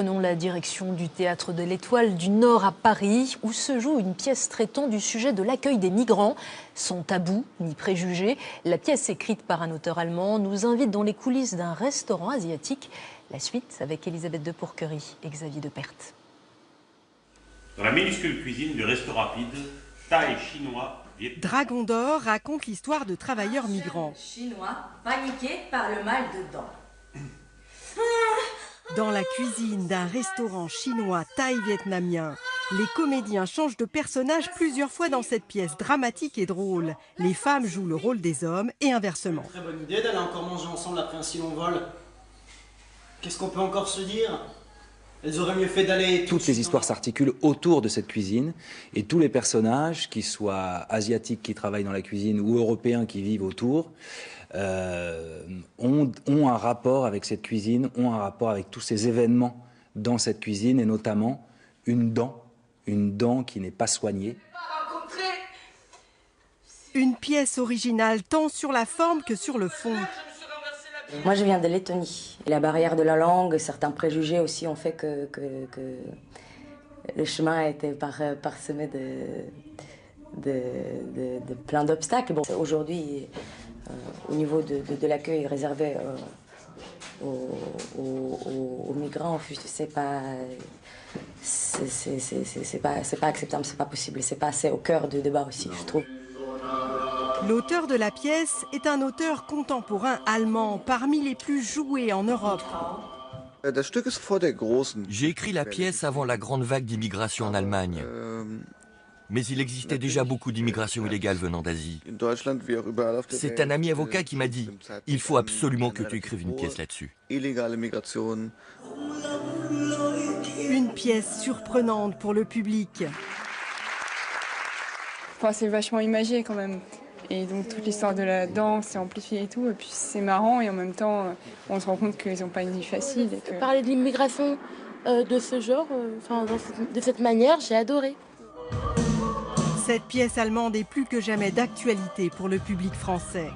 Prenons la direction du Théâtre de l'Étoile du Nord à Paris, où se joue une pièce traitant du sujet de l'accueil des migrants. Sans tabou ni préjugés, la pièce écrite par un auteur allemand nous invite dans les coulisses d'un restaurant asiatique. La suite avec Elisabeth de Pourquerie et Xavier Depert. Dans la minuscule cuisine du resto rapide, thaï chinois. Dragon d'or raconte l'histoire de travailleurs migrants. Chinois paniqués par le mal de dents. Dans la cuisine d'un restaurant chinois thaï-vietnamien, les comédiens changent de personnage plusieurs fois dans cette pièce dramatique et drôle. Les femmes jouent le rôle des hommes et inversement. Très bonne idée d'aller encore manger ensemble après un si long vol. Qu'est-ce qu'on peut encore se dire ? Elles auraient mieux fait d'aller... Toutes les histoires s'articulent autour de cette cuisine et tous les personnages, qu'ils soient asiatiques qui travaillent dans la cuisine ou européens qui vivent autour, ont un rapport avec cette cuisine, ont un rapport avec tous ces événements dans cette cuisine et notamment une dent qui n'est pas soignée. Une pièce originale tant sur la forme que sur le fond. Moi, je viens de Lettonie. La barrière de la langue, certains préjugés aussi ont fait que le chemin a été parsemé de plein d'obstacles. Bon, aujourd'hui, au niveau de l'accueil réservé aux migrants, c'est pas acceptable, c'est pas possible, c'est pas assez au cœur du débat aussi, je trouve. L'auteur de la pièce est un auteur contemporain allemand, parmi les plus joués en Europe. J'ai écrit la pièce avant la grande vague d'immigration en Allemagne. Mais il existait déjà beaucoup d'immigration illégale venant d'Asie. C'est un ami avocat qui m'a dit « Il faut absolument que tu écrives une pièce là-dessus ». Une pièce surprenante pour le public. Enfin, c'est vachement imagé quand même. Et donc toute l'histoire de la danse est amplifiée et tout. Et puis c'est marrant et en même temps, on se rend compte qu'ils n'ont pas une vie facile. Et que... Parler de l'immigration de ce genre, de cette manière, j'ai adoré. Cette pièce allemande est plus que jamais d'actualité pour le public français.